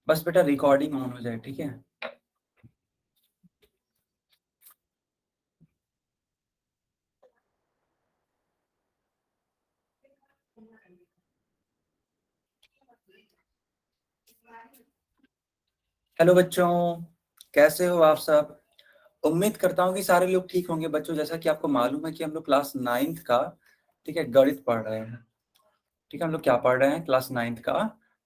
बस बेटा recording on हो जाए, ठीक है। हेलो बच्चों, कैसे हो आप सब। उम्मीद करता हूँ कि सारे लोग ठीक होंगे बच्चों। जैसा कि आपको मालूम है कि हम लोग क्लास 9th का, ठीक है, गणित पढ़ रहे हैं। ठीक है, हम लोग क्या पढ़ रहे हैं, क्लास 9th का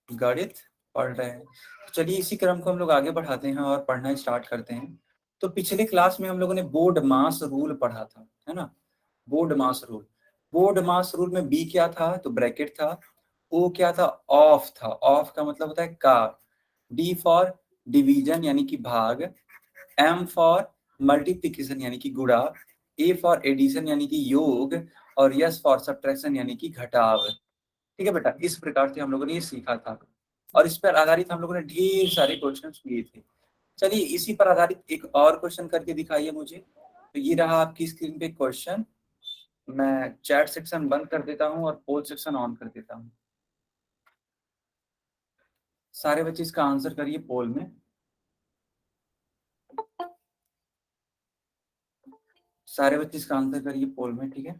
गणित पढ़ रहे हैं। तो चलिए इसी क्रम को हम लोग आगे बढ़ाते हैं और पढ़ना स्टार्ट करते हैं। तो पिछले क्लास में हम लोगों ने बोर्ड मास रूल पढ़ा था, है ना। बोर्ड मास रूल, बोर्ड मास रूल में बी क्या था, तो ब्रैकेट था। ओ क्या था, ऑफ था। ऑफ का मतलब होता है का। डी फॉर डिवीजन यानी कि भाग। एम फॉर मल्टीप्लिकेशन यानी कि गुणा। ए फॉर एडिशन यानी कि योग। और यस फॉर सब्ट्रैक्शन यानी कि घटाव। ठीक है बेटा, इस प्रकार से हम लोगों ने ये सीखा था और इस पर आधारित हम लोगों ने ढेर सारे क्वेश्चन किए थे। चलिए इसी पर आधारित एक और क्वेश्चन करके दिखाइए मुझे। तो ये रहा आपकी स्क्रीन पे क्वेश्चन। मैं चैट सेक्शन बंद कर देता हूँ और पोल सेक्शन ऑन कर देता हूँ। सारे बच्चे इसका आंसर करिए पोल में। सारे बच्चे इसका आंसर करिए पोल में, ठीक है।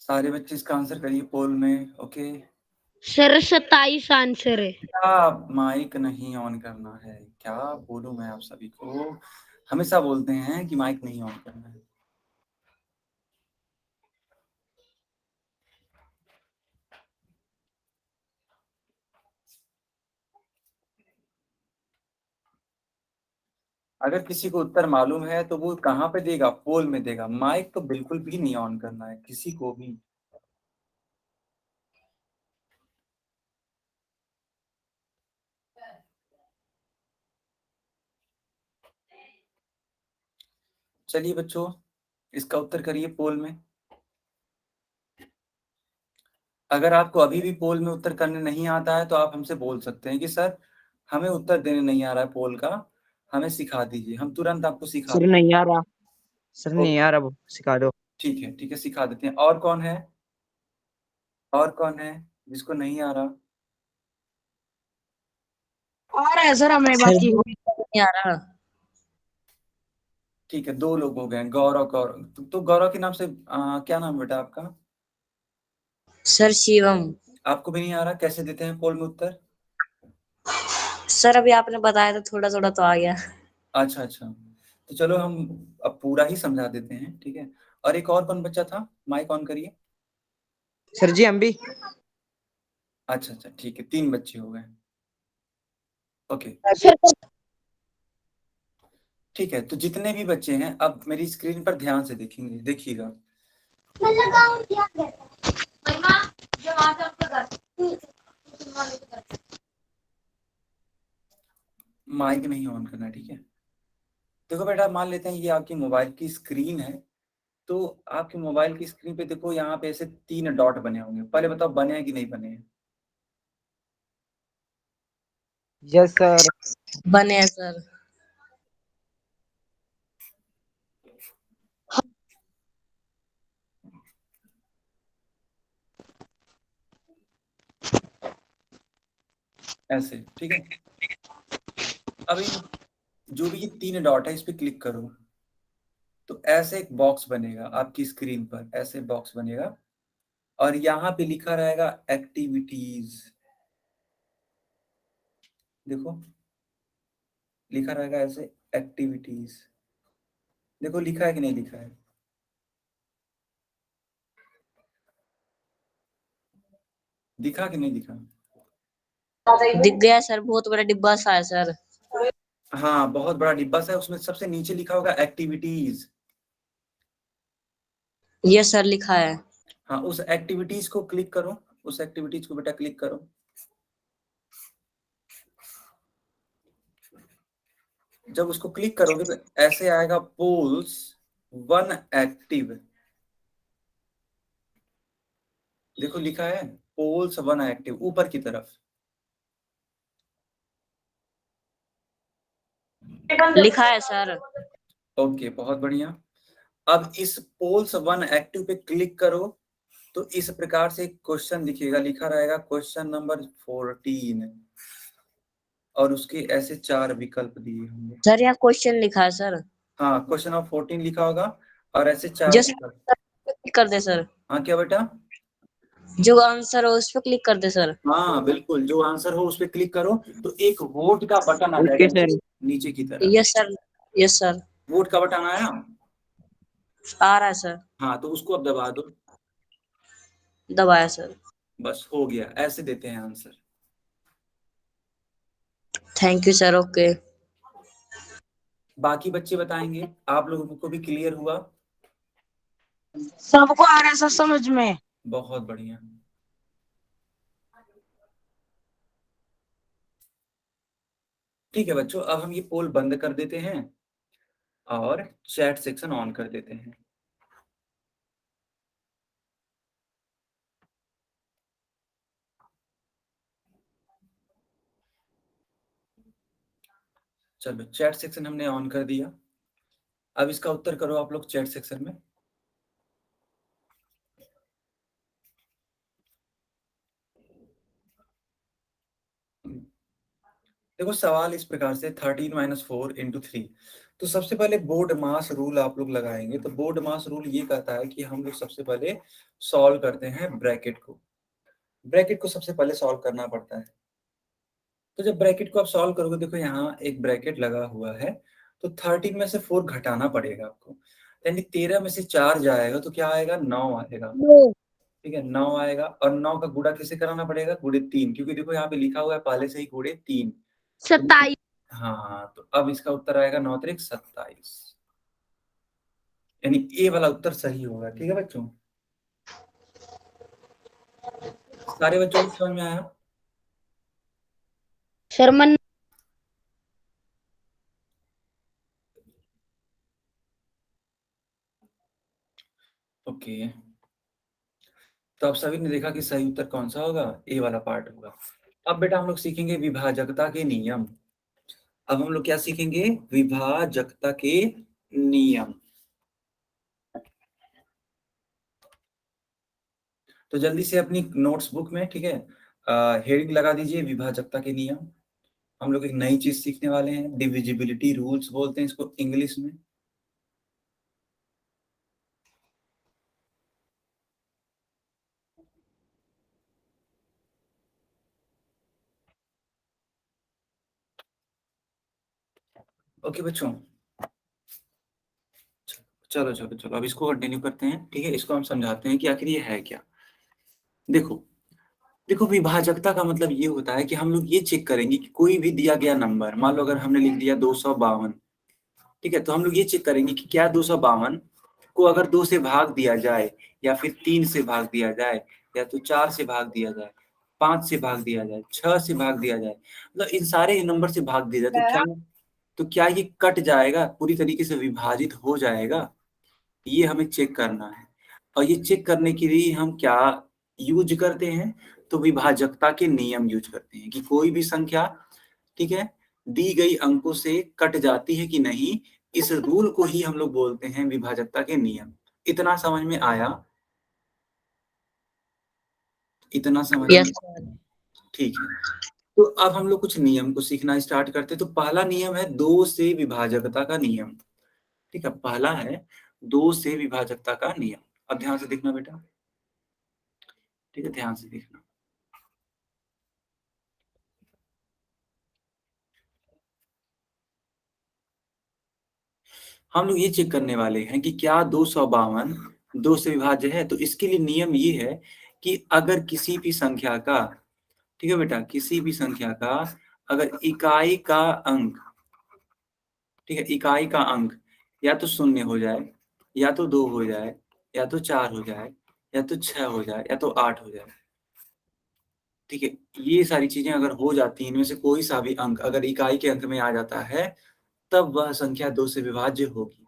सारे बच्चे इसका आंसर करिए पोल में, ओके। सर 27 आंसर है। क्या माइक नहीं ऑन करना है, क्या बोलूं मैं आप सभी को। हमेशा बोलते हैं कि माइक नहीं ऑन करना है। अगर किसी को उत्तर मालूम है तो वो कहाँ पे देगा, पोल में देगा। माइक तो बिल्कुल भी नहीं ऑन करना है किसी को भी। चलिए बच्चों इसका उत्तर करिए पोल में। अगर आपको अभी भी पोल में उत्तर करने नहीं आता है तो आप हमसे बोल सकते हैं कि सर हमें उत्तर देने नहीं आ रहा है पोल का, हमें सिखा दीजिए, हम तुरंत आपको सिखा सर दें। नहीं आ रहा, सर नहीं ओके आ रहा, वो सिखा दो। ठीक है सिखा देते हैं। और कौन है, और कौन है जिसको नहीं आ रहा। और है सर हमें सर बाकी। जी वो नहीं आ रहा। ठीक है, 2 लोग हो गए, गौरव। गौरव तो गौरव के नाम से क्या नाम है बेटा आपका। सर शिवम। आपको भी नहीं आ रहा, कैसे देते हैं पोल में उत्तर। सर अभी आपने बताया था थोड़ा थोड़ा तो आ गया। अच्छा अच्छा, तो चलो हम अब पूरा ही समझा देते हैं, ठीक है। और एक और कौन बच्चा था, माइक ऑन करिए। सर जी हम भी। अच्छा अच्छा ठीक है, 3 बच्चे हो गए, ओके। सर ठीक है, तो जितने भी बच्चे हैं अब मेरी स्क्रीन पर ध्यान से देखेंगे, देखिएगा। माइक नहीं ऑन करना, ठीक है। देखो बेटा मान लेते हैं ये आपकी मोबाइल की स्क्रीन है। तो आपके मोबाइल की स्क्रीन पे देखो यहाँ पे ऐसे 3 डॉट बने होंगे। पहले बताओ बने हैं कि नहीं बने हैं। Yes sir. बने हैं सर। ऐसे, ठीक है। अब इन जो भी ये 3 डॉट है इस पे क्लिक करो। तो ऐसे एक बॉक्स बनेगा आपकी स्क्रीन पर, ऐसे बॉक्स बनेगा और यहाँ पे लिखा रहेगा एक्टिविटीज। देखो लिखा रहेगा ऐसे एक्टिविटीज। देखो लिखा है कि नहीं लिखा है, दिखा कि नहीं दिखा। दिख गया सर, बहुत बड़ा डिब्बा सा है सर। हाँ बहुत बड़ा डिब्बा सा है, उसमें सबसे नीचे लिखा होगा एक्टिविटीज। ये सर लिखा है। हाँ उस एक्टिविटीज को क्लिक करो, उस एक्टिविटीज को बेटा क्लिक करो। जब उसको क्लिक करोगे तो ऐसे आएगा पोल्स 1 एक्टिव। देखो लिखा है पोल्स 1 एक्टिव ऊपर की तरफ। लिखा है सर। ओके, बहुत बढ़िया। अब इस पोल्स 1 एक्टिव पे क्लिक करो तो इस प्रकार से क्वेश्चन दिखेगा, लिखा रहेगा क्वेश्चन नंबर 14 और उसके ऐसे 4 विकल्प दिए होंगे। सर यहाँ क्वेश्चन लिखा है सर। हाँ, क्वेश्चन नंबर 14 लिखा होगा और ऐसे 4 जैसे विकल्प। क्लिक कर दे सर, हाँ, क्या बेटा? जो आंसर हो उस पर क्लिक कर दे सर। हाँ बिल्कुल, जो आंसर हो उस पर क्लिक करो तो एक वोट का बटन आ ओके जाएगा सर। नीचे की तरफ। Yes sir, yes sir, vote का बटन आया? आ रहा है सर, हाँ, तो उसको अब दबा दो। दबाया सर। बस हो गया, ऐसे देते हैं answer. Thank you sir. Okay. बाकी बच्चे बताएंगे, आप लोगों को भी क्लियर हुआ? सबको आ रहा है सर समझ में। बहुत बढ़िया। ठीक है बच्चों, अब हम ये पोल बंद कर देते हैं और चैट सेक्शन ऑन कर देते हैं। चलो, चैट सेक्शन हमने ऑन कर दिया। अब इसका उत्तर करो आप लोग चैट सेक्शन में। देखो, सवाल इस प्रकार से 13 - 4 × 3। तो सबसे पहले बोर्ड मास रूल आप लोग लगाएंगे। तो बोर्ड मास रूल ये कहता है कि हम लोग सबसे पहले सॉल्व करते हैं ब्रैकेट को। ब्रैकेट को सबसे पहले सॉल्व करना पड़ता है। तो जब ब्रैकेट को आप सॉल्व करोगे, देखो यहाँ एक ब्रैकेट लगा हुआ है, तो 13 में से 4 घटाना पड़ेगा आपको, यानी 13 में से 4 जाएगा तो क्या आएगा? 9 आएगा। ठीक है, 9 आएगा और 9 का गुणा किसे कराना पड़ेगा? गुणे 3, क्योंकि देखो यहाँ पे लिखा हुआ है पहले से ही गुणे 3। 27। हाँ, तो अब इसका उत्तर आएगा 9 त्रिक 27, यानी ए वाला उत्तर सही होगा। ठीक है बच्चों, सारे बच्चों को समझ में आया? शर्मन। ओके, तो अब सभी ने देखा कि सही उत्तर कौन सा होगा? ए वाला पार्ट होगा। अब बेटा हम लोग सीखेंगे विभाजकता के नियम। अब हम लोग क्या सीखेंगे? विभाजकता के नियम। तो जल्दी से अपनी नोट्स बुक में, ठीक है, हेडिंग लगा दीजिए विभाजकता के नियम। हम लोग एक नई चीज सीखने वाले हैं, डिविजिबिलिटी रूल्स बोलते हैं इसको इंग्लिश में। ओके बच्चों, चलो चलो चलो, अब इसको कंटिन्यू करते हैं। ठीक है, इसको हम समझाते हैं कि आखिर ये है क्या। देखो देखो, विभाजकता का मतलब ये होता है कि हम लोग ये चेक करेंगे कि कोई भी दिया गया नंबर, मान लो अगर हमने लिख दिया 252, ठीक है, तो हम लोग ये चेक करेंगे कि क्या 252 को अगर 2 से भाग दिया जाए, या फिर 3 से भाग दिया जाए, या तो 4 से भाग दिया जाए, 5 से भाग दिया जाए, 6 से भाग दिया जाए, मतलब इन सारे नंबर से भाग दिया जाए, तो क्या ये कट जाएगा, पूरी तरीके से विभाजित हो जाएगा? ये हमें चेक करना है। और ये चेक करने के लिए हम क्या यूज करते हैं? तो विभाजकता के नियम यूज करते हैं कि कोई भी संख्या, ठीक है, दी गई अंकों से कट जाती है कि नहीं, इस रूल को ही हम लोग बोलते हैं विभाजकता के नियम। इतना समझ में आया? इतना समझ में? Yes sir. ठीक है, तो अब हम लोग कुछ नियम को सीखना स्टार्ट करते हैं। तो पहला नियम है 2 से विभाजकता का नियम। ठीक है, पहला है 2 से विभाजकता का नियम। अब ध्यान से देखना बेटा, ठीक है, ध्यान से देखना। हम लोग ये चेक करने वाले हैं कि क्या 252 2 से विभाज्य है। तो इसके लिए नियम ये है कि अगर किसी भी संख्या का, ठीक है बेटा, किसी भी संख्या का अगर इकाई का अंक, ठीक है, इकाई का अंक या तो 0 हो जाए, या तो 2 हो जाए, या तो 4 हो जाए, या तो 6 हो जाए, या तो 8 हो जाए, ठीक है, ये सारी चीजें अगर हो जाती हैं, इनमें से कोई सा भी अंक अगर इकाई के अंक में आ जाता है, तब वह संख्या 2 से विभाज्य होगी।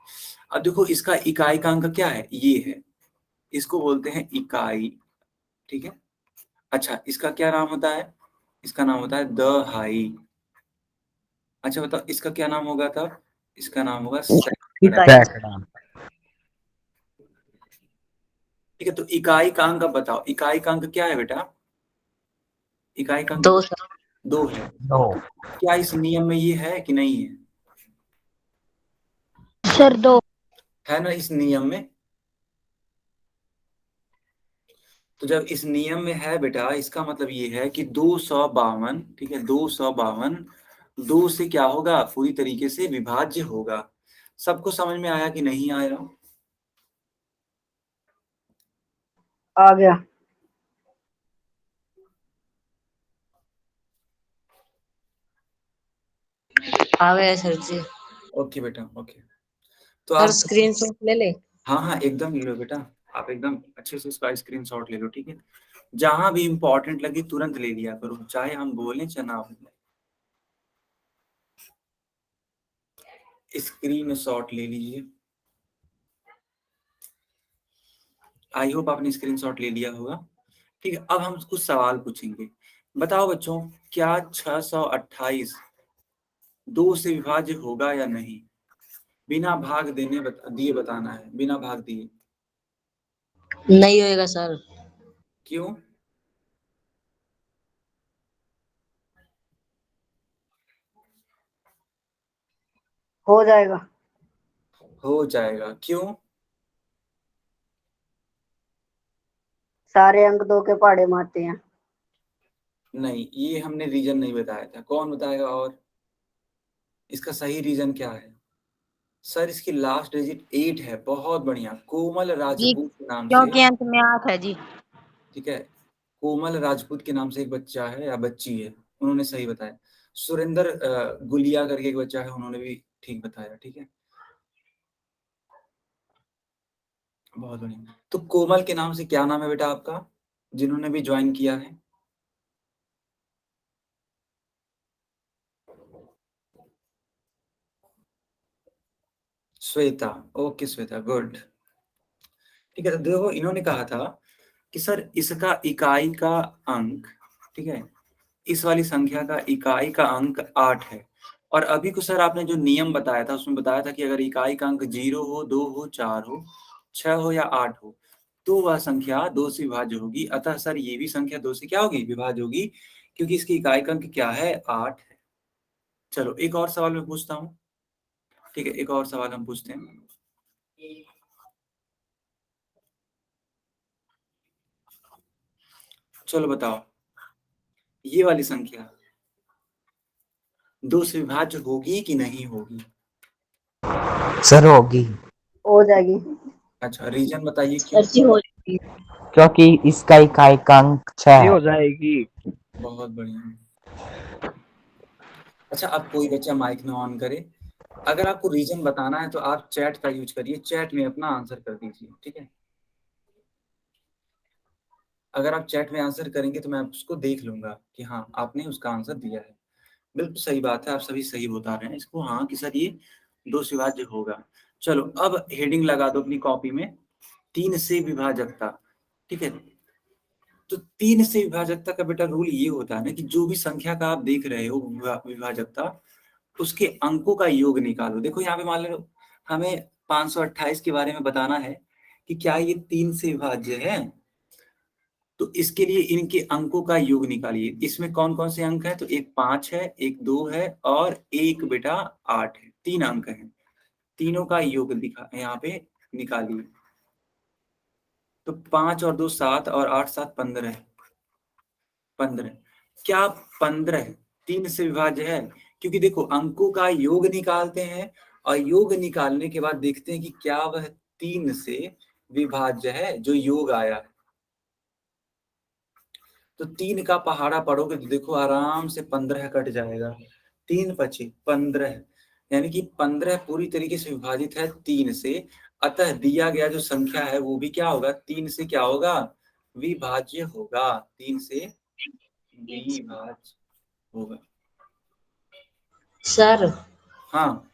अब देखो, इसका इकाई का अंक क्या है? ये है, इसको बोलते हैं इकाई। ठीक है, अच्छा, इसका क्या नाम होता है? इसका नाम होता है दहाई। अच्छा बताओ इसका क्या नाम होगा तब? इसका नाम होगा इकाई। सैकड़ा। ठीक है, तो इकाई का अंक अब बताओ, इकाई का अंक क्या है बेटा? इकाई का अंक 2 सर। 2 है। दो। क्या इस नियम में ये है कि नहीं है? सर 2। है ना इस नियम में? तो जब इस नियम में है बेटा, इसका मतलब ये है कि 252, ठीक है, 252 2 से क्या होगा? पूरी तरीके से विभाज्य होगा। सबको समझ में आया कि नहीं आया? आ गया। आ गया सर जी। ओके बेटा, ओके। तो सर आप स्क्रीनशॉट ले ले। हाँ हाँ एकदम ले लो बेटा, आप एकदम अच्छे से इसका स्क्रीनशॉट ले लो, ठीक है। जहां भी इंपॉर्टेंट लगे तुरंत ले लिया करो, चाहे हम बोलें चाहे ना बोलें। स्क्रीनशॉट ले लीजिए। आई होप आपने स्क्रीनशॉट ले लिया होगा। ठीक है, अब हम कुछ सवाल पूछेंगे। बताओ बच्चों, क्या 628 2 से विभाज्य होगा या नहीं? बिना भाग दिए बताना है, बिना भाग दिए। नहीं होएगा सर। क्यों? हो जाएगा। हो जाएगा, क्यों? सारे अंक 2 के पहाड़े मारते हैं। नहीं, ये हमने रीजन नहीं बताया था, कौन बताएगा? और इसका सही रीजन क्या है? सर इसकी लास्ट डिजिट 8 है। बहुत बढ़िया, कोमल जी, राजपूत के नाम से। क्योंकि अंत में 8 है जी। ठीक है, कोमल राजपूत के नाम से एक बच्चा है या बच्ची है, उन्होंने सही बताया। सुरेंद्र गुलिया करके एक बच्चा है, उन्होंने भी ठीक बताया, ठीक है। बहुत बढ़िया। तो कोमल के नाम से क्या नाम है बेटा आपका, जिन्होंने भी ज्वाइन किया है? श्वेता। Okay Shweta, good. ठीक है, तो देखो इन्होंने कहा था कि सर इसका इकाई का अंक, ठीक है, इस वाली संख्या का इकाई का अंक 8 है। और अभी को सर आपने जो नियम बताया था उसमें बताया था कि अगर इकाई का अंक 0 हो, 2 हो, 4 हो, 6 हो या 8 हो, तो वह संख्या 2 से विभाज्य होगी। अतः सर ये भी संख्या 2 से क्या होगी? विभाज्य होगी, क्योंकि इसकी इकाई का अंक क्या है? 8 है। चलो एक और सवाल मैं पूछता हूँ। ठीक है, एक और सवाल हम पूछते हैं। चलो बताओ, ये वाली संख्या 2 से विभाज्य होगी कि नहीं होगी? सर होगी। हो जाएगी। अच्छा, रीजन बताइए क्यों? सर जी हो जाएगी। क्योंकि इसका इकाई का अंक 6 है। हो जाएगी। बहुत बढ़िया। अच्छा, अब कोई बच्चा माइक ना ऑन करे। अगर आपको रीजन बताना है तो आप चैट का यूज करिए, चैट में अपना आंसर कर दीजिए, ठीक है। अगर आप चैट में आंसर करेंगे तो मैं उसको देख लूंगा कि हाँ आपने उसका आंसर दिया है। बिल्कुल सही बात है, आप सभी सही बता रहे हैं इसको, हाँ कि सर ये 2 से विभाज्य होगा। चलो अब हेडिंग लगा दो अपनी कॉपी में, 3 से विभाजकता। ठीक है, तो 3 से विभाजकता का बेटा रूल ये होता है ना कि जो भी संख्या का आप देख रहे हो विभाजकता, उसके अंकों का योग निकालो। देखो यहाँ पे मान लो हमें 528 के बारे में बताना है कि क्या ये 3 से विभाज्य है, तो इसके लिए इनके अंकों का योग निकालिए। इसमें कौन कौन से अंक हैं? तो एक 5 है, एक 2 है और एक बेटा 8 है। 3 अंक हैं, तीनों का योग दिखा यहाँ पे निकालिए। तो 5 और 2 7 और 8 7 15, 15। क्या 15 3 से विभाज्य है? क्योंकि देखो अंकों का योग निकालते हैं और योग निकालने के बाद देखते हैं कि क्या वह 3 से विभाज्य है जो योग आया है। तो 3 का पहाड़ा पढ़ोगे तो देखो आराम से 15 कट जाएगा। 3 पचे 15, यानी कि 15 पूरी तरीके से विभाजित है 3 से। अतः दिया गया जो संख्या है वो भी क्या होगा? 3 से क्या होगा? विभाज्य होगा। 3 से विभाज्य होगा। सर हाँ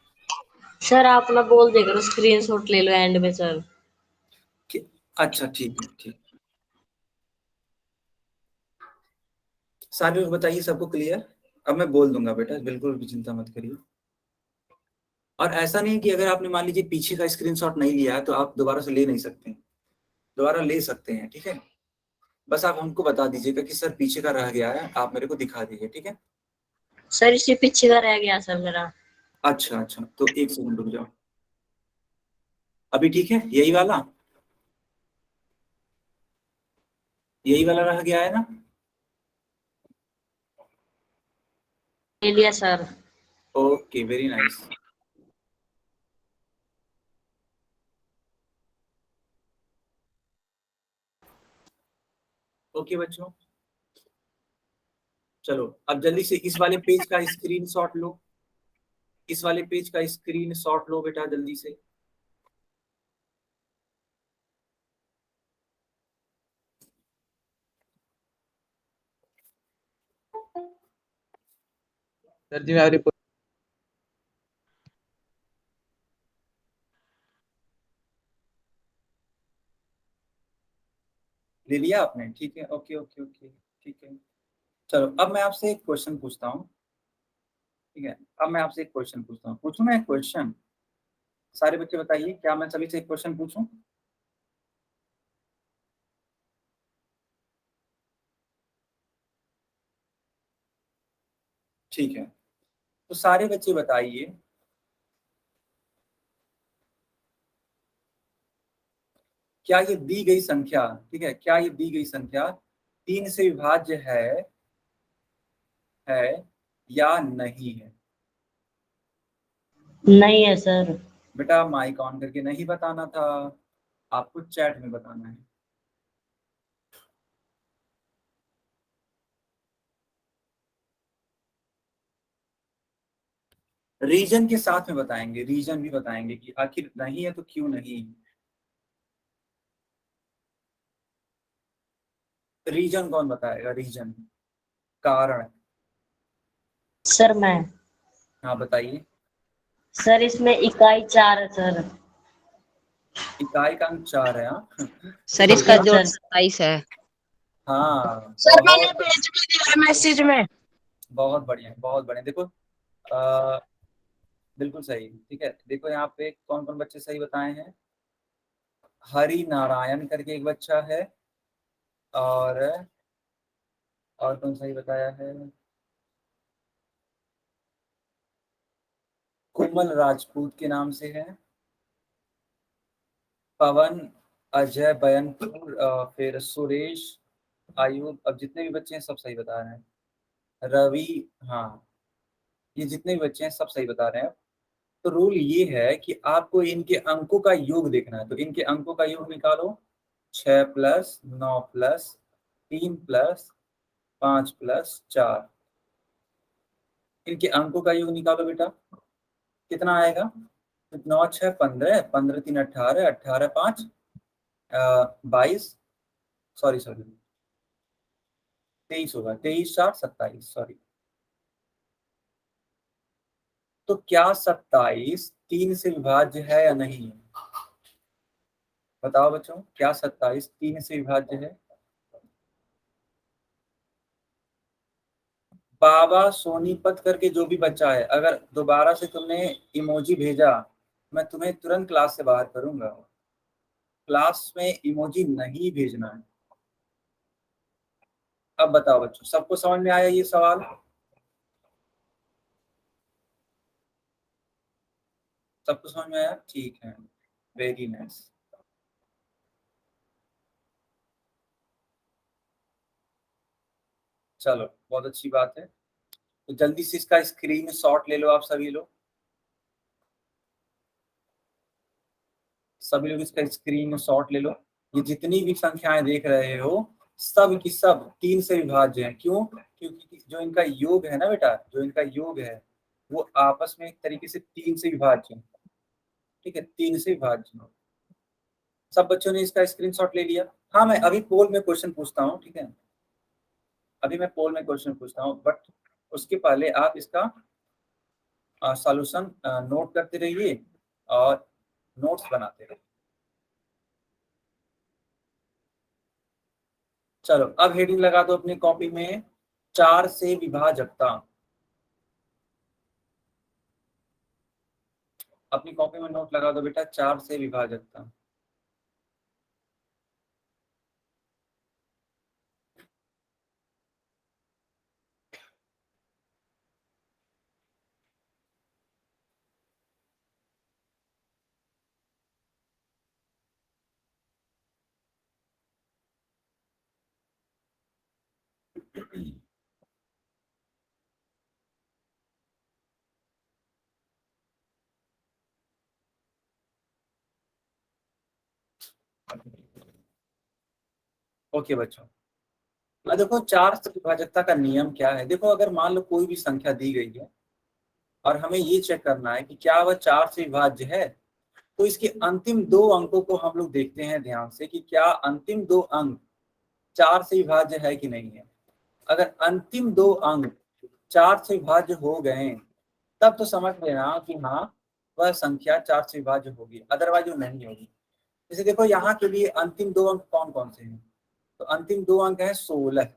सर आप ना बोल दे करो, स्क्रीनशॉट ले लो एंड में सर। अच्छा ठीक है, ठीक। सारे लोग बताइए, सबको क्लियर? अब मैं बोल दूंगा बेटा, बिल्कुल भी चिंता मत करिए। और ऐसा नहीं कि अगर आपने मान लीजिए पीछे का स्क्रीनशॉट नहीं लिया है तो आप दोबारा से ले नहीं सकते, दोबारा ले सकते हैं, ठीक है। बस आप हमको बता दीजिएगा कि सर पीछे का रह गया है, आप मेरे को दिखा दीजिए, ठीक है। सर इससे पीछे का रह गया सर मेरा। अच्छा अच्छा, तो एक सेकंड रुक जाओ। अभी ठीक है, यही वाला, यही वाला रह गया है ना। ले लिया sir. Okay, very nice. Okay बच्चों, चलो अब जल्दी से इस वाले पेज का स्क्रीनशॉट लो, इस वाले पेज का स्क्रीनशॉट लो बेटा जल्दी से। सर जी मैं रिपोर्ट। ले लिया आपने, ठीक है, ओके ओके ओके, ठीक है। चलो अब मैं आपसे एक क्वेश्चन पूछता हूँ, ठीक है। अब मैं आपसे एक क्वेश्चन पूछता हूँ, पूछूं मैं एक क्वेश्चन? सारे बच्चे बताइए, क्या मैं सभी से एक क्वेश्चन पूछूं? ठीक है, तो सारे बच्चे बताइए, क्या ये दी गई संख्या, ठीक है, क्या ये दी गई संख्या 3 से विभाज्य है या नहीं है? नहीं है सर। बेटा माइक ऑन करके नहीं बताना था, आपको चैट में बताना है। रीजन के साथ में बताएंगे, रीजन भी बताएंगे कि आखिर नहीं है तो क्यों नहीं है। रीजन कौन बताएगा? रीजन, कारण। सर मैं। हाँ बताइए। सर इसमें इकाई 4 है सर। इकाई का अंक 4 है, हाँ। सर इसका बहुत, जोड़ सर 27 है। हाँ सर मैंने बहुत, भेज भी दिया मैसेज में। बहुत बढ़िया, बहुत बढ़िया। देखो आ, बिल्कुल सही, ठीक है। देखो यहाँ पे कौन कौन बच्चे सही बताए हैं। हरि नारायण करके एक बच्चा है, और कौन सही बताया है? कोमल राजपूत के नाम से है। पवन, अजय, बयनपुर, फिर सुरेश, आयुब, अब जितने भी बच्चे हैं सब सही बता रहे हैं। रवि, हाँ, ये जितने भी बच्चे हैं सब सही बता रहे हैं। तो रूल ये है कि आपको इनके अंकों का योग देखना है, तो इनके अंकों का योग निकालो। 6+9+3+5+4, इनके अंकों का योग निकालो बेटा। कितना आएगा? 9 6 15, 15 3 18, 18 5 22, सॉरी सॉरी 23 होगा, 23 4 27, सॉरी। तो क्या 27 3 से विभाज्य है या नहीं है? बताओ बच्चों, क्या 27 3 से विभाज्य है? बाबा सोनीपत करके जो भी बच्चा है, अगर दोबारा से तुमने इमोजी भेजा, मैं तुम्हें तुरंत क्लास से बाहर करूंगा। क्लास में इमोजी नहीं भेजना है। अब बताओ बच्चों, सबको समझ में आया ये सवाल? सबको समझ में आया, ठीक है, वेरी नाइस। चलो बहुत अच्छी बात है, तो जल्दी से इसका स्क्रीन शॉट ले लो आप सभी लोग, सभी लोग इसका स्क्रीन शॉट ले लो। ये जितनी भी संख्याएं देख रहे हो, सब की सब 3 से विभाज्य है। क्यों? क्योंकि जो इनका योग है ना बेटा, जो इनका योग है वो आपस में एक तरीके से 3 से विभाज्य है, ठीक है, 3 से विभाज्य है। सब बच्चों ने इसका स्क्रीनशॉट ले लिया? हाँ, मैं अभी पोल में क्वेश्चन पूछता हूँ, ठीक है, अभी मैं पोल में क्वेश्चन पूछता हूँ, बट उसके पहले आप इसका सॉल्यूशन नोट करते रहिए और नोट्स बनाते रहिए। चलो अब हेडिंग लगा दो अपनी कॉपी में, 4 से विभाजकता। अपनी कॉपी में नोट लगा दो बेटा, 4 से विभाजक था। ओके बच्चों, अब देखो 4 से विभाजकता का नियम क्या है। देखो अगर मान लो कोई भी संख्या दी गई है और हमें ये चेक करना है कि क्या वह 4 से विभाज्य है, तो इसके अंतिम 2 अंकों को हम लोग देखते हैं ध्यान से कि क्या अंतिम 2 अंक 4 से विभाज्य है कि नहीं है। अगर अंतिम 2 अंक 4 से विभाज्य हो गए तब तो समझ लेना कि हाँ वह संख्या 4 से विभाज्य होगी, अदरवाइज वो नहीं होगी। जैसे देखो यहाँ के लिए अंतिम 2 अंक कौन कौन से हैं, तो अंतिम 2 अंक है 16।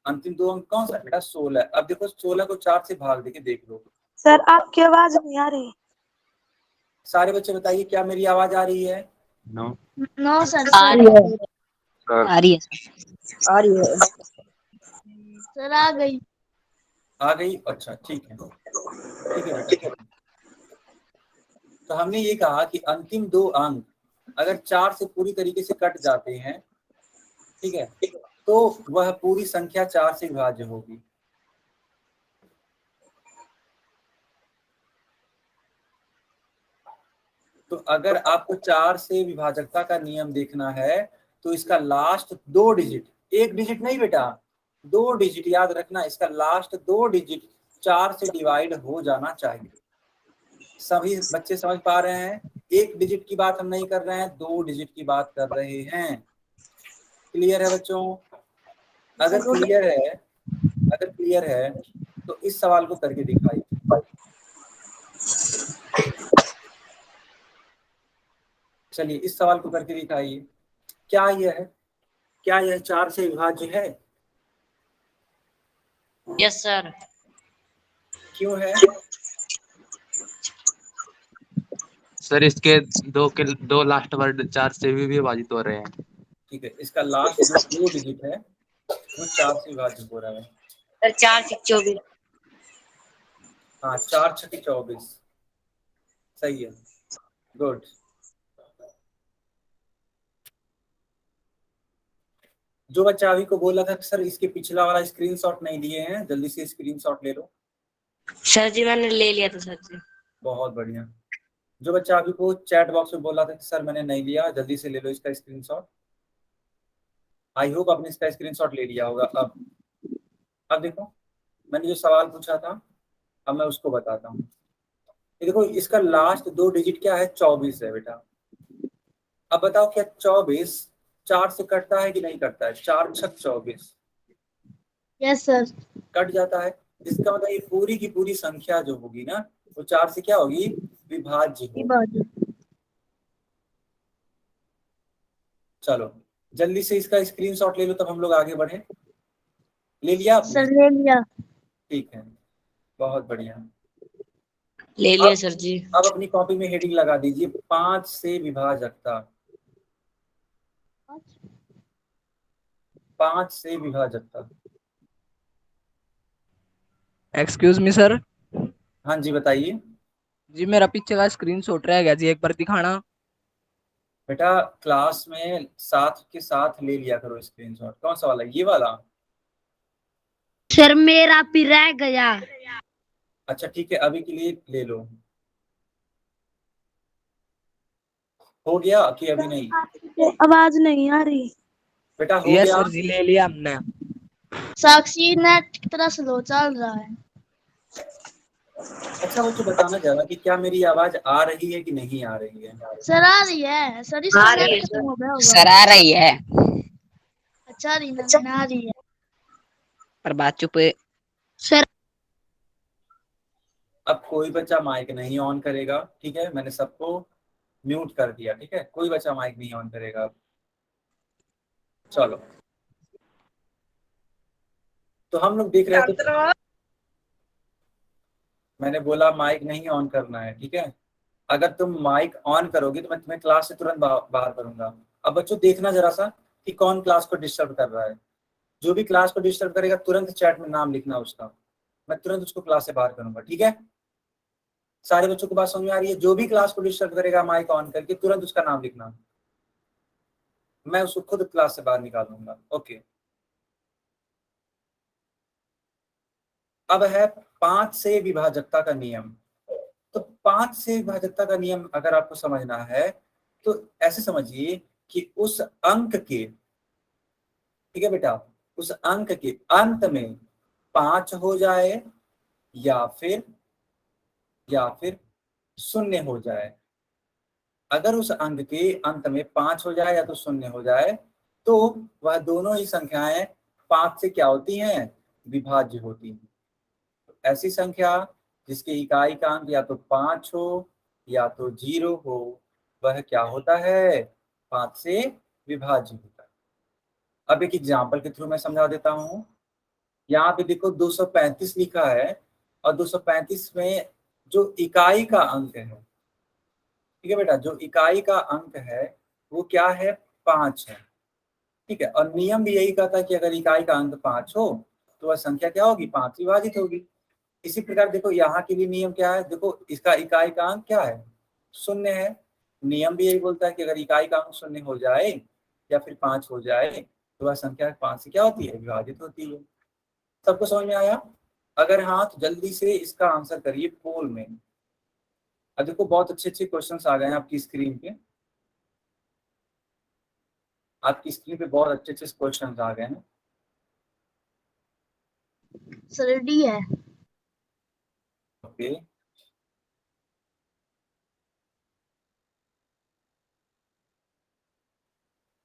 अंतिम 2 अंक कौन सा बेटा, 16। अब देखो 16 को 4 से भाग देके देख लो। सर आपकी आवाज नहीं आ रही। सारे बच्चे बताइए क्या मेरी आवाज आ रही है? नो सर आ रही है। आ रही है आ रही है। सर, आ गई। आ गई, अच्छा ठीक है, ठीक है बेटा। तो हमने ये कहा कि अंतिम 2 अंक अगर 4 से पूरी तरीके से कट जाते हैं, ठीक है, तो वह पूरी संख्या 4 से विभाज्य होगी। तो अगर आपको 4 से विभाजकता का नियम देखना है तो इसका लास्ट 2 डिजिट, 1 डिजिट नहीं बेटा, 2 डिजिट याद रखना, इसका लास्ट 2 डिजिट 4 से डिवाइड हो जाना चाहिए। सभी बच्चे समझ पा रहे हैं? 1 डिजिट की बात हम नहीं कर रहे हैं, 2 डिजिट की बात कर रहे हैं। क्लियर है बच्चों? अगर क्लियर है तो इस सवाल को करके दिखाइए। चलिए इस सवाल को करके दिखाइए। क्या यह 4 से विभाज्य है? Yes sir. क्यों है? सर इसके दो लास्ट वर्ड 4 से भी विभाजित हो रहे हैं। ठीक है, इसका लास्ट जो 2 डिजिट है वो 4 से विभाजित हो रहा है। सर 4 6 24। हाँ 4 6 24, सही है, गुड। जो बच्चा अभी को बोला था सर इसके पिछला वाला स्क्रीनशॉट नहीं लिए हैं, जल्दी से स्क्रीनशॉट ले लो। सर जी मैंने ले लिया था सर जी। बहुत बढ़िया। जो बच्चा अभी को चैट बॉक्स में बोला था कि सर मैंने नहीं लिया, जल्दी से ले लो इसका स्क्रीनशॉट। आई होप आपने इसका स्क्रीनशॉट ले लिया होगा। अब देखो मैंने जो सवाल पूछा था अब मैं उसको बताता हूँ। देखो इसका लास्ट 2 डिजिट क्या है, 24 है बेटा। अब बताओ क्या 24 4 से कटता है कि नहीं कटता है? 4 6 24 यस सर। कट जाता है। इसका मतलब ये पूरी की पूरी संख्या जो होगी ना वो 4 से क्या होगी, विभाज्य होगी। चलो जल्दी से इसका स्क्रीनशॉट ले लो तब हम लोग आगे बढ़े। ले लिया आपने? सर ले लिया। ठीक है, बहुत बढ़िया। ले लिया सर जी। अब अपनी कॉपी में हेडिंग लगा दीजिए 5 से विभाजकता। 5 से विभाजकता। Excuse me sir. हाँ जी बताइए। जी मेरा पीछे का स्क्रीनशॉट रह गया जी, एक बार दिखाना। बेटा क्लास में साथ के साथ ले लिया करो स्क्रीनशॉट। कौन सा वाला, ये वाला? सर मेरा भी रह गया। अच्छा ठीक है, अभी के लिए ले लो। हो गया कि अभी नहीं? आवाज नहीं आ रही बेटा हो यस गया? सर जी ले लिया हमने। साक्षी नेट की तरह स्लो चल रहा है। अच्छा मुझे बताना जरा कि क्या मेरी आवाज आ रही है कि नहीं आ रही है? सर आ रही है सर, आ इसका रही है नेट खत्म हो गया होगा। सर आ रही है अच्छा रीना आ रही है पर बात चुप। सर। अब कोई बच्चा माइक नहीं ऑन करेगा, ठीक है, मैंने सबको म्यूट कर दिया, ठीक है, कोई बच्चा माइक नहीं ऑन करेगा। चलो तो हम लोग देख रहे थे मैंने बोला माइक नहीं ऑन करना है, ठीक है। अगर तुम माइक ऑन करोगे तो मैं तुम्हें क्लास से तुरंत बाहर करूंगा। अब बच्चों देखना जरा सा कि कौन क्लास को डिस्टर्ब कर रहा है। जो भी क्लास को डिस्टर्ब करेगा तुरंत चैट में नाम लिखना उसका, मैं तुरंत उसको क्लास से बाहर करूंगा, ठीक है। सारे बच्चों को बात समझ में आ रही है? जो भी क्लास को डिस्टर्ब करेगा माइक ऑन करके तुरंत उसका नाम लिखना, मैं उसको खुद क्लास से बाहर निकालूंगा। ओके। अब है 5 से विभाजकता का नियम। तो 5 से विभाजकता का नियम अगर आपको समझना है तो ऐसे समझिए कि उस अंक के, ठीक है बेटा, उस अंक के अंत में 5 हो जाए या फिर शून्य हो जाए। अगर उस अंक के अंत में 5 हो जाए या तो शून्य हो जाए तो वह दोनों ही संख्याएं 5 से क्या होती हैं, विभाज्य होती हैं। ऐसी संख्या जिसके इकाई का अंक या तो 5 हो या तो 0 हो, वह क्या होता है, 5 से विभाज्य होता है। अब एक एग्जाम्पल के थ्रू मैं समझा देता हूँ। यहाँ पे देखो 235 लिखा है और 235 में जो इकाई का अंक है, ठीक है बेटा, जो इकाई का अंक है वो क्या है, 5 है, ठीक है। और नियम भी यही कहता है कि अगर इकाई का अंक 5 हो तो वह संख्या क्या होगी, 5 से विभाजित होगी। इसी प्रकार देखो यहाँ के लिए नियम क्या है, देखो इसका इकाई का अंक क्या है, शून्य है। नियम भी यही बोलता है कि अगर इकाई का अंक शून्य हो जाए या फिर 5 हो जाए तो वह संख्या 5 से क्या होती है, विभाजित होती है। सबको समझ में आया? अगर हाँ तो जल्दी से इसका आंसर करिए पोल में। अब देखो बहुत अच्छे अच्छे क्वेश्चंस आ गए हैं आपकी स्क्रीन पे, आपकी स्क्रीन पे बहुत अच्छे अच्छे क्वेश्चंस आ गए हैं। सर डी है। ओके,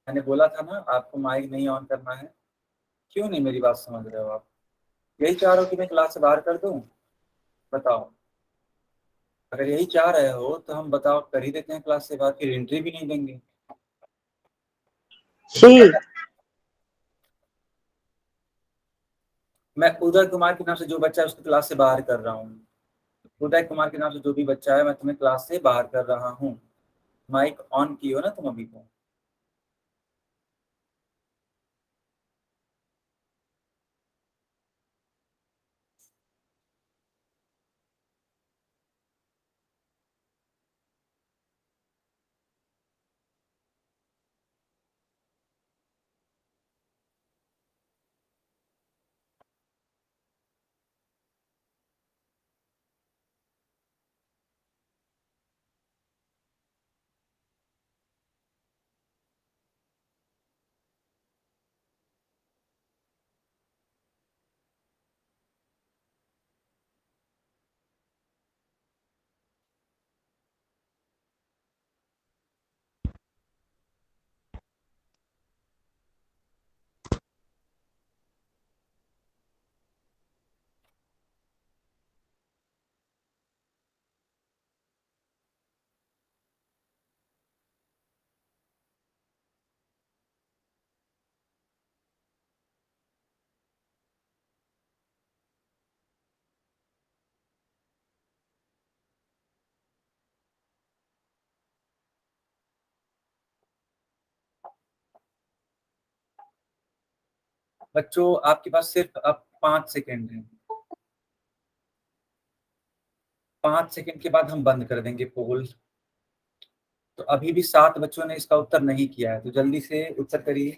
मैंने बोला था ना आपको माइक नहीं ऑन करना है। क्यों नहीं मेरी बात समझ रहे हो आप? यही चाह रहे हो कि मैं क्लास से बाहर कर दूं? बताओ, अगर यही चाह रहे हो तो हम बताओ कर ही देते हैं क्लास से बाहर, फिर एंट्री भी नहीं देंगे। मैं उदय कुमार के नाम से जो बच्चा है उसको क्लास से बाहर कर रहा हूँ। उदय कुमार के नाम से जो भी बच्चा है मैं तुम्हें क्लास से बाहर कर रहा हूँ। माइक ऑन की हो ना तुम अभी को? बच्चों आपके पास सिर्फ अब 5 सेकेंड है। 5 सेकेंड के बाद हम बंद कर देंगे पोल। तो अभी भी 7 बच्चों ने इसका उत्तर नहीं किया है, तो जल्दी से उत्तर करिए।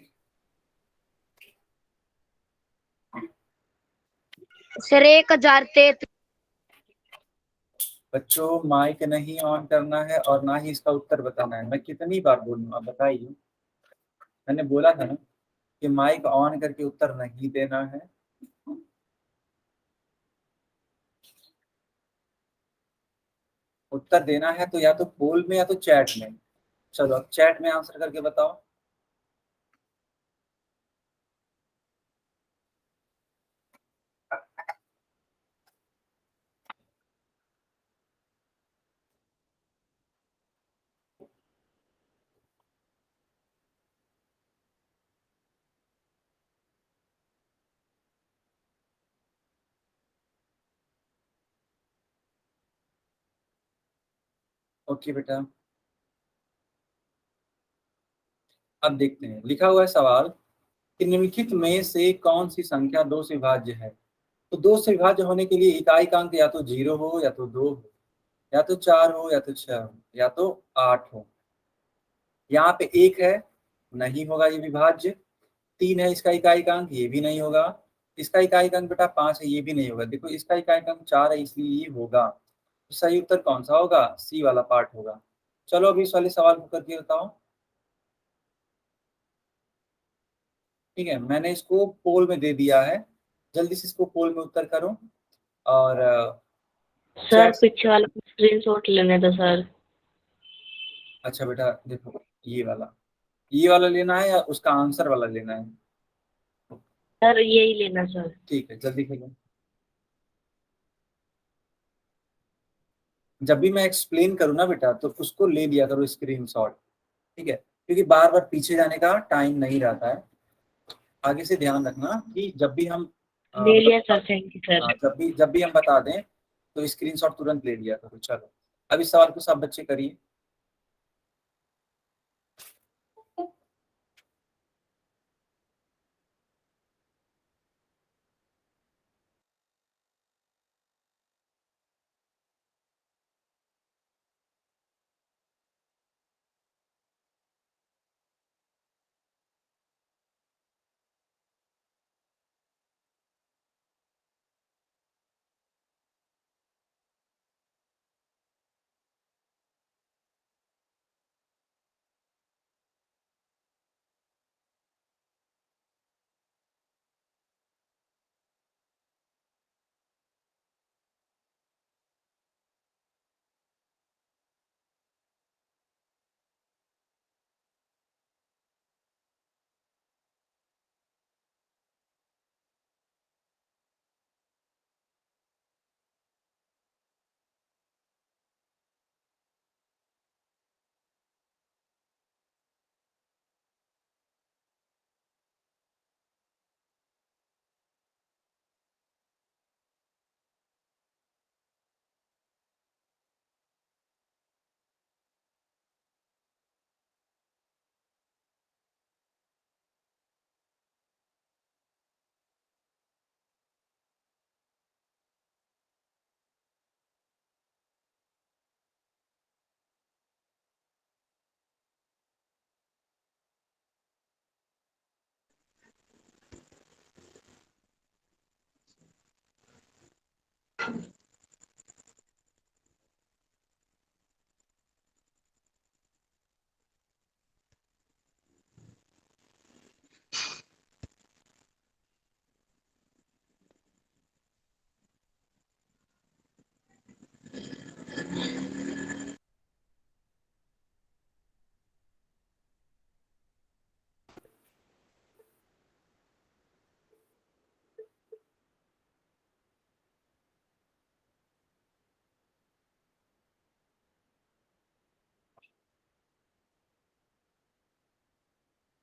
सर 1033। बच्चों माइक नहीं ऑन करना है और ना ही इसका उत्तर बताना है। मैं कितनी बार बोलूँ, आप बताइए। मैंने बोला था ना कि माइक ऑन करके उत्तर नहीं देना है। उत्तर देना है तो या तो पोल में या तो चैट में। चलो अब चैट में आंसर करके बताओ। ओके बेटा, अब देखते हैं। लिखा हुआ है सवाल कि निम्नलिखित में से कौन सी संख्या 2 से विभाज्य है। तो 2 से विभाज्य होने के लिए इकाई का अंक या तो 0 हो, या तो 2 हो, या तो 4 हो, या तो 6 हो, या तो 8 हो। यहाँ पे 1 है, नहीं होगा ये विभाज्य। 3 है इसका इकाई का अंक, ये भी नहीं होगा। इसका इकाई का अंक बेटा 5 है, ये भी नहीं होगा। देखो इसका इकाई का अंक 4 है, इसलिए ये होगा। तो सही उत्तर कौन सा होगा? सी वाला पार्ट होगा। चलो अभी इस वाले सवाल को करके बताओ। ठीक है, मैंने इसको पोल में दे दिया है, जल्दी से इसको पोल में उत्तर करो। और सर चैट। पीछे वाला स्क्रीनशॉट लेने दो सर। अच्छा बेटा देखो, ये वाला लेना है या उसका आंसर वाला लेना है? सर यही लेना सर। ठीक है, जल्दी खेलो। जब भी मैं एक्सप्लेन करूँ ना बेटा, तो उसको ले लिया करो स्क्रीनशॉट। ठीक है, क्योंकि बार बार पीछे जाने का टाइम नहीं रहता है। आगे से ध्यान रखना कि जब भी हम ले लिया सर, थैंक यू सर। जब भी हम बता दें तो स्क्रीनशॉट तुरंत ले लिया करो। चलो अब इस सवाल को सब बच्चे करिए।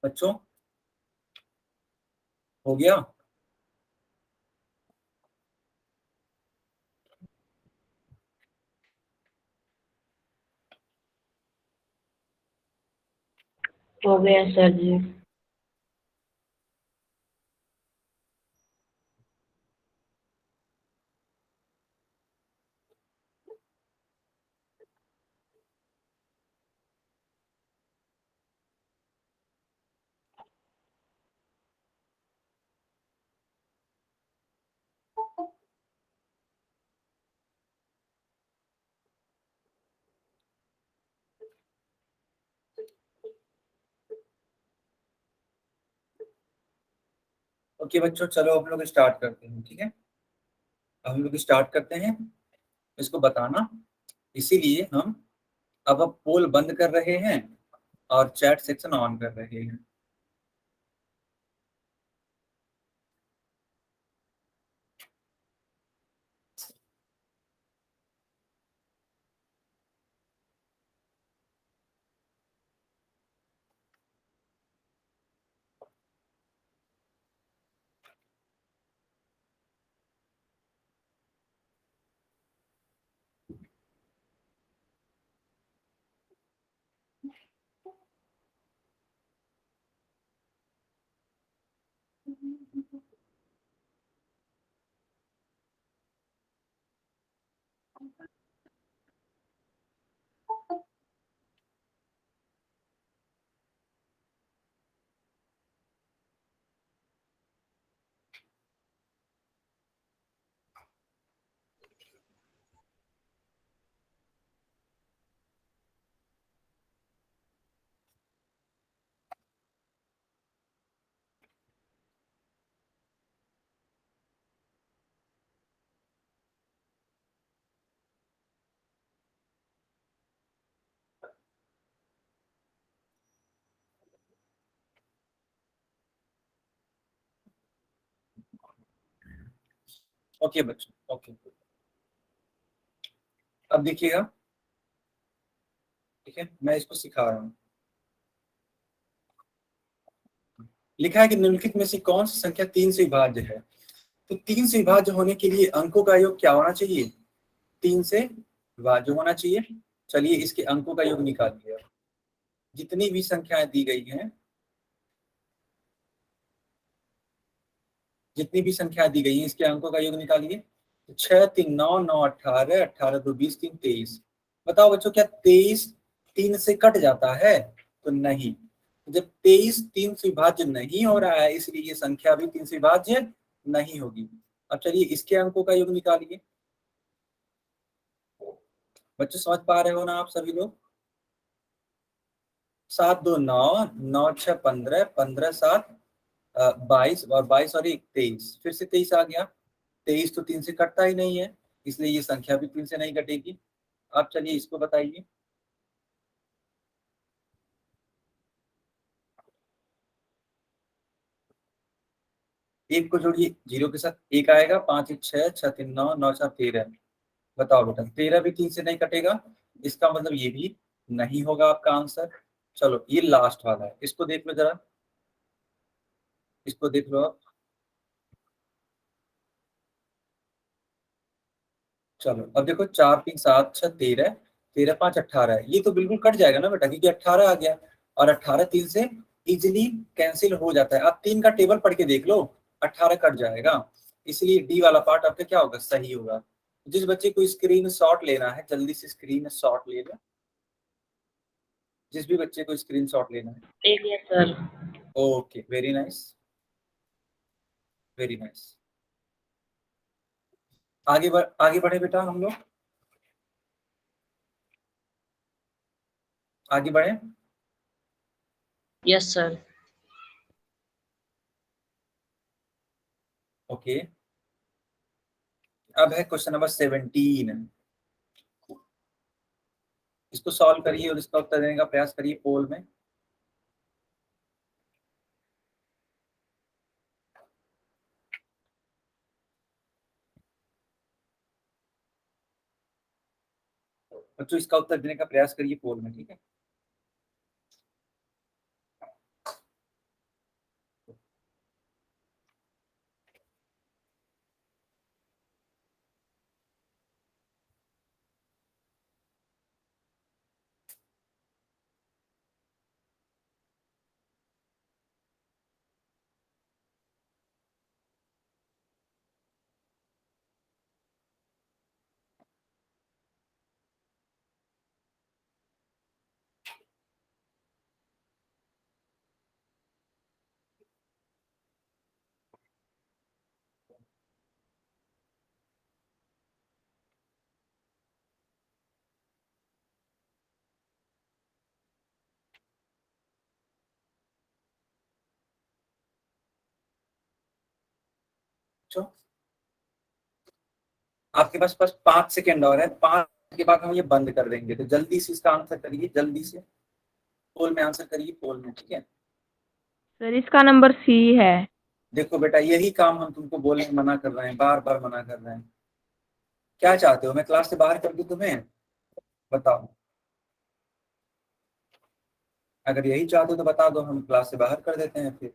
बच्चों हो गया? हो गया सर जी। ओके बच्चों, चलो हम लोग स्टार्ट करते हैं। ठीक है, अब हम लोग स्टार्ट करते हैं। इसको बताना, इसीलिए हम अब पोल बंद कर रहे हैं और चैट सेक्शन ऑन कर रहे हैं। ओके बच्चों, ओके। अब देखिएगा, ठीक है, मैं इसको सिखा रहा हूँ। लिखा है कि निम्नलिखित में से कौन सी संख्या 3 से विभाज्य है। तो 3 से विभाज्य होने के लिए अंकों का योग क्या होना चाहिए? 3 से विभाज्य होना चाहिए। चलिए इसके अंकों का योग निकालिए। जितनी भी संख्याएं दी गई हैं, जितनी भी संख्या दी गई है इसके अंकों का योग निकालिए। 6 3 9 9 18, 18 2 20, 3 23। बताओ बच्चों, क्या 23 3 से कट जाता है? तो नहीं। जब 23 3 से विभाज्य नहीं हो रहा है, इसलिए ये संख्या भी 3 से विभाज्य नहीं होगी। अब चलिए इसके अंकों का योग निकालिए। बच्चों समझ पा रहे हो ना आप सभी लोग? 7 2 9, 9 6 15, 15 7 22, और 22 और 1 23, फिर से 23 आ गया। 23 तो 3 से कटता ही नहीं है, इसलिए ये संख्या भी 3 से नहीं कटेगी। अब चलिए इसको बताइए। एक को जोड़िए, 0 के साथ 1 आएगा। 5 1 6, 6 3 9, 9 4 13। बताओ बेटा, 13 भी 3 से नहीं कटेगा, इसका मतलब ये भी नहीं होगा आपका आंसर। चलो ये लास्ट वाला है, इसको देख लो जरा, इसको देख लो आप। चलो अब देखो, 4 3 7 6 13, 13 5 18, ये तो बिल्कुल कट जाएगा ना बेटा, क्योंकि 18 आ गया, और 18 3 से इजिली कैंसिल हो जाता है। आप 3 का टेबल पढ़ के देख लो, 18 कट जाएगा, इसलिए डी वाला पार्ट आपका क्या होगा? सही होगा। जिस बच्चे को स्क्रीन शॉट लेना है, जल्दी से स्क्रीन शॉट ले लो। जिस भी बच्चे को स्क्रीन शॉट लेना है। ले लिया sir. Okay, very nice, very nice. आगे बढ़े बेटा हम लोग, आगे बढ़े। Yes sir. ओके, अब है क्वेश्चन नंबर 17। इसको सॉल्व करिए और इसका उत्तर देने का प्रयास करिए पोल में। बच्चों इसका उत्तर देने का प्रयास करिए पोल में, ठीक है। बच्चों आपके पास बस 5 सेकेंड और है, 5 के बाद हम ये बंद कर देंगे, तो जल्दी से इसका आंसर करिए, जल्दी से पोल में आंसर करिए, पोल में, ठीक है। सर इसका नंबर सी है। देखो बेटा, यही काम हम तुमको बोलने में मना कर रहे हैं, बार बार मना कर रहे हैं। क्या चाहते हो, मैं क्लास से बाहर कर दूं तुम्हें? बताओ, अगर यही चाहते हो तो बता दो, हम क्लास से बाहर कर देते हैं फिर।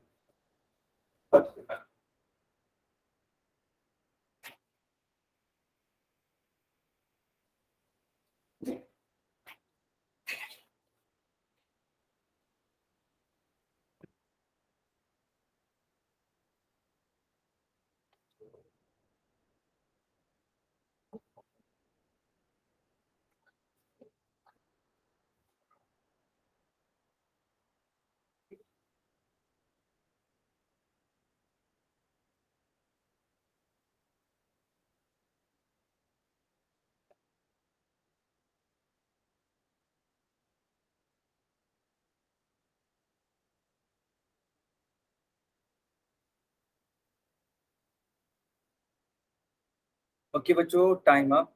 ओके बच्चों, टाइम अप,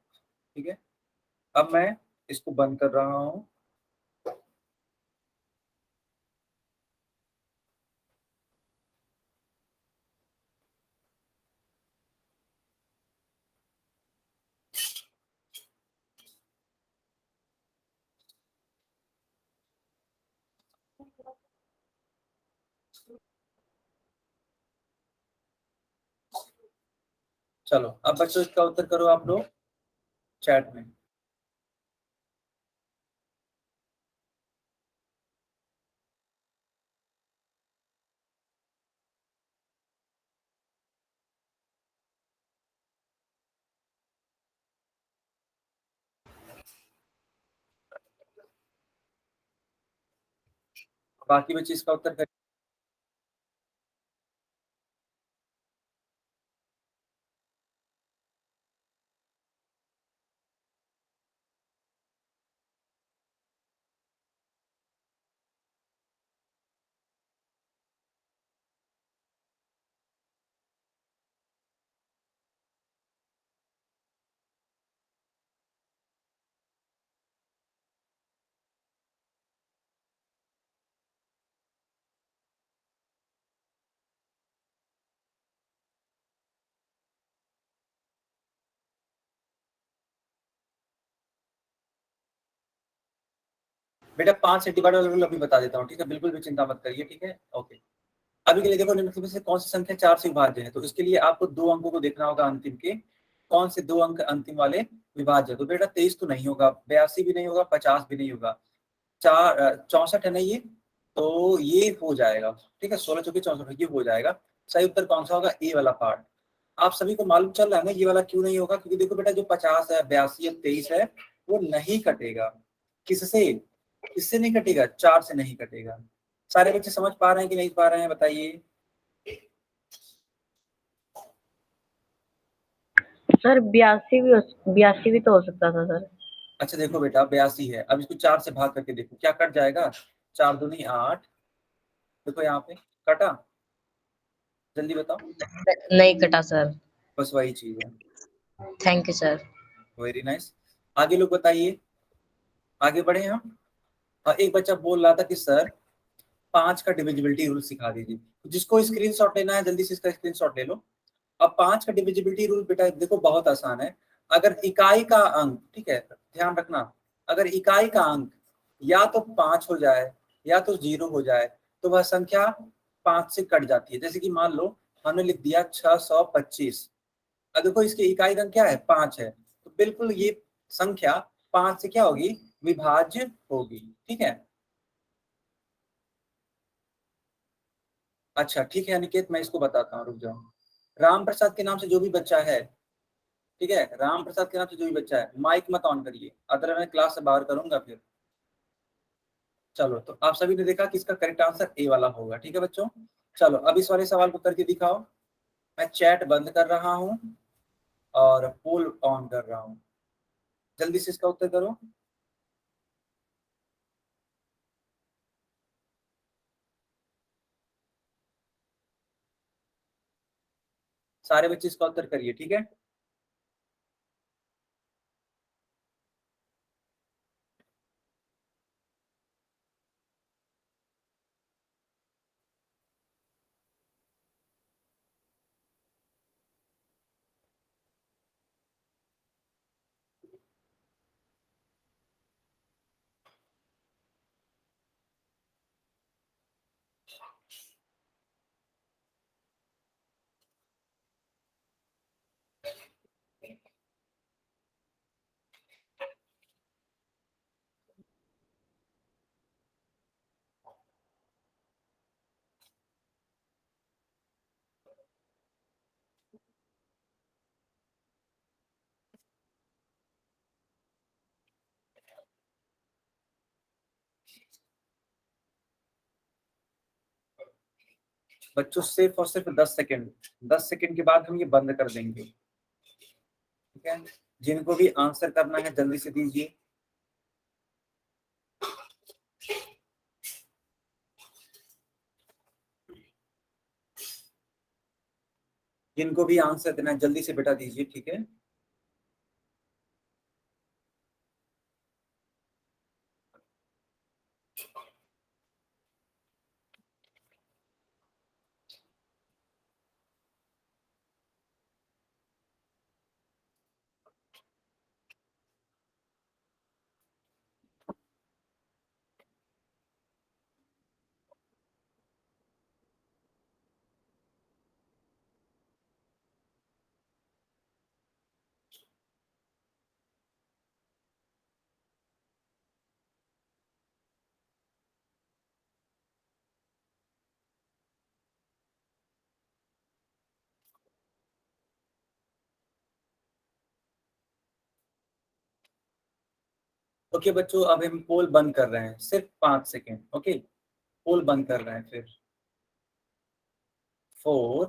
ठीक है। अब मैं इसको बंद कर रहा हूँ। चलो अब बच्चों इसका उत्तर करो आप लोग चैट में। बाकी बच्चे इसका उत्तर करें। बेटा 5 से डिवाइड वाला रूल अभी बता देता हूँ, ठीक है, बिल्कुल भी चिंता मत करिए, ठीक है, ओके। अभी के लिए देखो निम्नलिखित में से कौन सी संख्या 4 से विभाज्य है, तो इसके लिए आपको 2 अंकों को देखना होगा अंतिम के, कौन से 2 अंक अंतिम वाले विभाज्य। तो बेटा 23 तो नहीं होगा, 82 भी नहीं होगा, 50 भी नहीं होगा, 64 है ना ये, तो ये हो जाएगा, ठीक है, 16 चौके 64 ये हो जाएगा। सही उत्तर कौन सा होगा? ए वाला पार्ट। आप सभी को मालूम चल रहा है ना ये वाला क्यों नहीं होगा? क्योंकि देखो बेटा जो 50 है, 82 है, 23 है, वो नहीं कटेगा। किससे? किससे नहीं कटेगा? 4 से नहीं कटेगा। सारे बच्चे समझ पा रहे हैं कि नहीं पा रहे हैं बताइए? सर 82 भी तो हो सकता था सर। अच्छा देखो बेटा 82 है, अब इसको 4 से भाग करके देखो क्या कट जाएगा? 4 दूनी 8। देखो यहाँ पे कटा, जल्दी बताओ। नहीं कटा सर। बस वही चीज है। Thank you sir. Very nice. आगे लोग बताइए, आगे बढ़े हम। एक बच्चा बोल रहा था कि सर 5 का डिविजिबिलिटी रूल सिखा दीजिए। जिसको स्क्रीनशॉट लेना है जल्दी से इसका स्क्रीनशॉट ले लो। अब 5 का डिविजिबिलिटी रूल बेटा देखो बहुत आसान है। अगर इकाई का अंक, ठीक है ध्यान रखना, अगर इकाई का अंक या तो 5 हो जाए या तो 0 हो जाए तो वह संख्या 5 से कट जाती है। जैसे कि मान लो हमने लिख दिया 625, अब देखो इसकी इकाई का अंक क्या है? 5 है, तो बिल्कुल ये संख्या 5 से क्या होगी? विभाज्य होगी, ठीक है। अच्छा ठीक है अनिकेत, मैं इसको बताता हूँ, रुक जाओ। राम प्रसाद के नाम से जो भी बच्चा है, ठीक है, राम प्रसाद के नाम से जो भी बच्चा है, माइक मत ऑन करिए, अदर मैं क्लास से बाहर करूंगा फिर। चलो तो आप सभी ने देखा कि इसका करेक्ट आंसर ए वाला होगा, ठीक है बच्चों। चलो अब इस वाले सवाल को करके दिखाओ। मैं चैट बंद कर रहा हूँ और पोल ऑन कर रहा हूँ, जल्दी से इसका उत्तर करो। सारे बच्चे इसका उत्तर करिए, ठीक है। बच्चों सिर्फ और सिर्फ 10 सेकेंड, 10 सेकेंड के बाद हम ये बंद कर देंगे, ठीक है। जिनको भी आंसर करना है जल्दी से दीजिए। जिनको भी आंसर देना है जल्दी से बेटा दीजिए, ठीक है। ओके बच्चों, अब हम पोल बंद कर रहे हैं, सिर्फ 5 सेकेंड। ओके, पोल बंद कर रहे हैं। फिर 4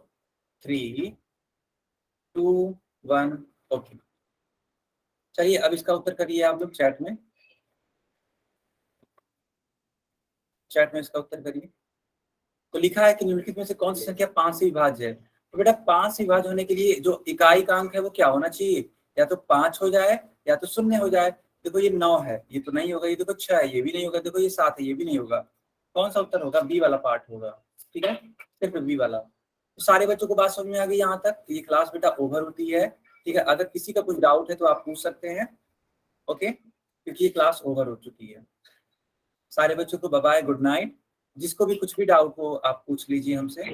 3 2 1। ओके, चलिए अब इसका उत्तर करिए आप लोग चैट में, चैट में इसका उत्तर करिए। तो लिखा है कि निम्नलिखित में से कौन सी संख्या 5 से विभाज्य है। तो बेटा 5 से विभाज्य होने के लिए जो इकाई का अंक है वो क्या होना चाहिए, या तो 5 हो जाए या तो 0 हो जाए। देखो ये 9 है, ये तो नहीं होगा। ये देखो 6 है, ये भी नहीं होगा। देखो ये 7 है, ये भी नहीं होगा। कौन सा उत्तर होगा, बी वाला पार्ट होगा। ठीक है, सिर्फ बी वाला। तो सारे बच्चों को बात समझ में आ गई यहाँ तक। ये क्लास बेटा ओवर होती है। ठीक है, अगर किसी का कुछ डाउट है तो आप पूछ सकते हैं। ओके, क्योंकि ये क्लास ओवर हो चुकी है। सारे बच्चों को बाय बाय, गुड नाइट। जिसको भी कुछ भी डाउट हो आप पूछ लीजिए हमसे।